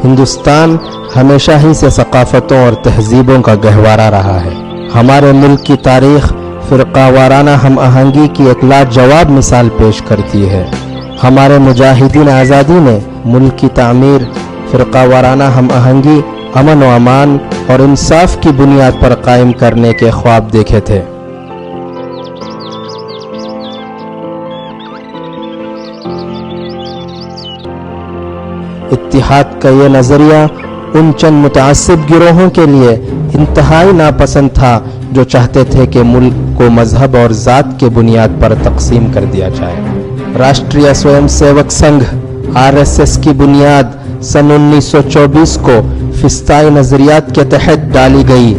ہندوستان ہمیشہ ہی سے ثقافتوں اور تہذیبوں کا گہوارہ رہا ہے۔ ہمارے ملک کی تاریخ فرقہ وارانہ ہم آہنگی کی ایک لاجواب مثال پیش کرتی ہے۔ ہمارے مجاہدین آزادی نے ملک کی تعمیر فرقہ وارانہ ہم آہنگی، امن و امان اور انصاف کی بنیاد پر قائم کرنے کے خواب دیکھے تھے۔ اتحاد کا یہ نظریہ ان چند متعصب گروہوں کے لیے انتہائی ناپسند تھا جو چاہتے تھے کہ ملک کو مذہب اور ذات کے بنیاد پر تقسیم کر دیا جائے۔ راشٹریہ سوئم سیوک سنگھ RSS کی بنیاد سن 1924 کو فسطائی نظریات کے تحت ڈالی گئی،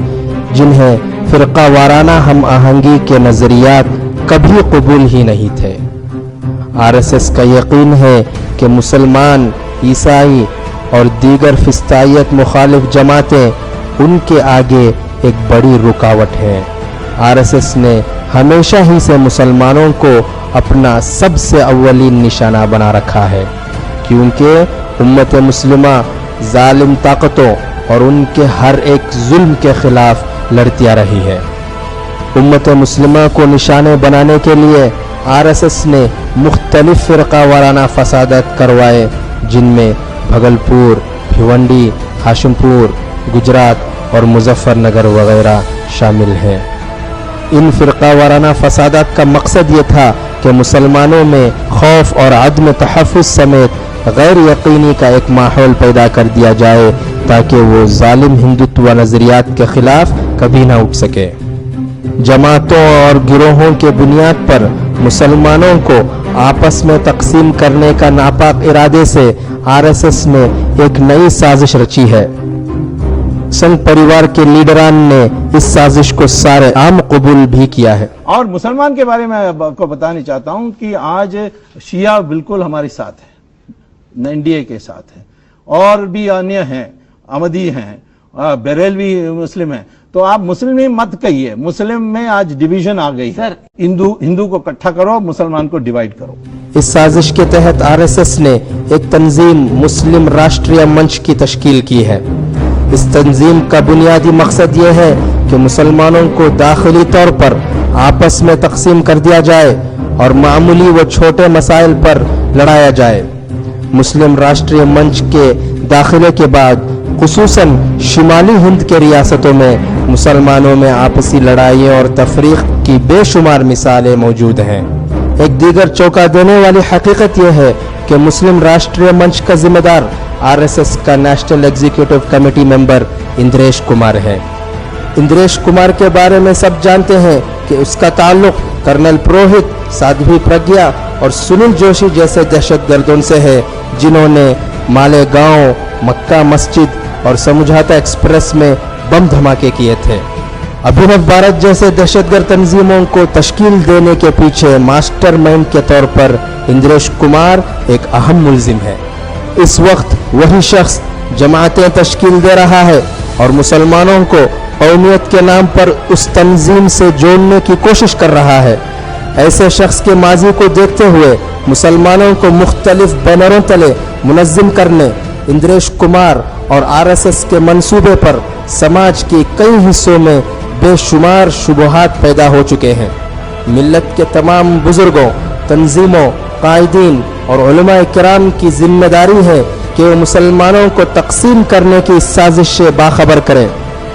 جنہیں فرقہ وارانہ ہم آہنگی کے نظریات کبھی قبول ہی نہیں تھے۔ RSS کا یقین ہے کہ مسلمان، عیسائی اور دیگر فسطائیت مخالف جماعتیں ان کے آگے ایک بڑی رکاوٹ ہیں۔ RSS نے ہمیشہ ہی سے مسلمانوں کو اپنا سب سے اولین نشانہ بنا رکھا ہے، کیونکہ امت مسلمہ ظالم طاقتوں اور ان کے ہر ایک ظلم کے خلاف لڑتی آ رہی ہے۔ امت مسلمہ کو نشانے بنانے کے لیے RSS نے مختلف فرقہ وارانہ فسادات کروائے، جن میں بھگلپور، بھیونڈی، ہاشم پور، گجرات اور مظفر نگر وغیرہ شامل ہیں۔ ان فرقہ وارانہ فسادات کا مقصد یہ تھا کہ مسلمانوں میں خوف اور عدم تحفظ سمیت غیر یقینی کا ایک ماحول پیدا کر دیا جائے تاکہ وہ ظالم ہندوتوا نظریات کے خلاف کبھی نہ اٹھ سکے۔ جماعتوں اور گروہوں کے بنیاد پر مسلمانوں کو آپس میں تقسیم کرنے کا ناپاک ارادے سے RSS نے ایک نئی سازش رچی ہے۔ سنگھ پریوار کے لیڈران نے اس سازش کو سارے عام قبول بھی کیا ہے۔ اور مسلمان کے بارے میں آپ کو بتانا چاہتا ہوں کہ آج شیعہ بالکل ہمارے ساتھ ہے، NDA کے ساتھ ہے، اور بھی انیہ ہیں، احمدی ہیں، بریلوی مسلم ہیں، تو آپ مسلم ہی مت کہیے، مسلم میں آج ڈیویژن آ گئی ہے۔ ہندو کو اکٹھا کرو، مسلمان کو ڈیوائیڈ کرو۔ اس سازش کے تحت RSS نے ایک تنظیم مسلم راشٹریہ منچ کی تشکیل کی ہے۔ اس تنظیم کا بنیادی مقصد یہ ہے کہ مسلمانوں کو داخلی طور پر آپس میں تقسیم کر دیا جائے اور معمولی و چھوٹے مسائل پر لڑایا جائے۔ مسلم راشٹریہ منچ کے داخلے کے بعد خصوصاً شمالی ہند کے ریاستوں میں مسلمانوں میں آپسی لڑائیوں اور تفریق کی بے شمار مثالیں موجود ہیں۔ ایک دیگر چونکا دینے والی حقیقت یہ ہے کہ مسلم راشٹریہ منچ کا ذمہ دار RSS کا نیشنل ایگزیکٹو کمیٹی ممبر اندریش کمار ہے۔ اندریش کمار کے بارے میں سب جانتے ہیں کہ اس کا تعلق کرنل پروہت، سادھوی پرگیا اور سنیل جوشی جیسے دہشت گردوں سے ہے، جنہوں نے مالیگاؤں، مکہ مسجد اور سمجھوتا ایکسپریس میں بم دھماکے کیے تھے۔ ابھینو بھارت جیسے دہشت گرد تنظیموں کو تشکیل دینے کے پیچھے ماسٹر مائنڈ کے طور پر اندریش کمار ایک اہم ملزم ہے۔ اس وقت وہی شخص جماعتیں تشکیل دے رہا ہے اور مسلمانوں کو قومیت کے نام پر اس تنظیم سے جوڑنے کی کوشش کر رہا ہے۔ ایسے شخص کے ماضی کو دیکھتے ہوئے مسلمانوں کو مختلف بینروں تلے منظم کرنے اندریش کمار اور RSS کے منصوبے پر سماج کے کئی حصوں میں بے شمار شبہات پیدا ہو چکے ہیں۔ ملت کے تمام بزرگوں، تنظیموں، قائدین اور علماء کرام کی ذمہ داری ہے کہ وہ مسلمانوں کو تقسیم کرنے کی اس سازش سے باخبر کریں۔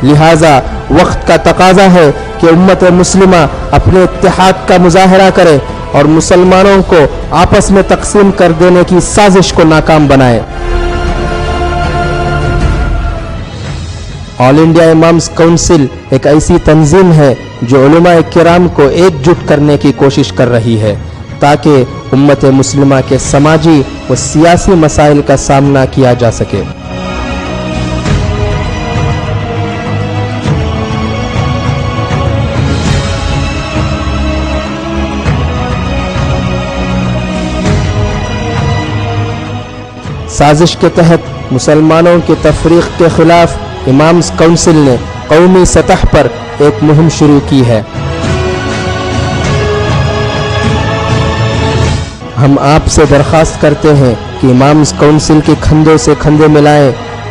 لہٰذا وقت کا تقاضا ہے کہ امت مسلمہ اپنے اتحاد کا مظاہرہ کرے اور مسلمانوں کو آپس میں تقسیم کر دینے کی سازش کو ناکام بنائے۔ آل انڈیا امامز کونسل ایک ایسی تنظیم ہے جو علماء کرام کو ایک جٹ کرنے کی کوشش کر رہی ہے تاکہ امت مسلمہ کے سماجی و سیاسی مسائل کا سامنا کیا جا سکے۔ سازش کے تحت مسلمانوں کی تفریق کے خلاف امامز کونسل نے قومی سطح پر ایک مہم شروع کی ہے۔ ہم آپ سے درخواست کرتے ہیں کہ امامز کونسل کے کندھوں سے کندھے ملائیں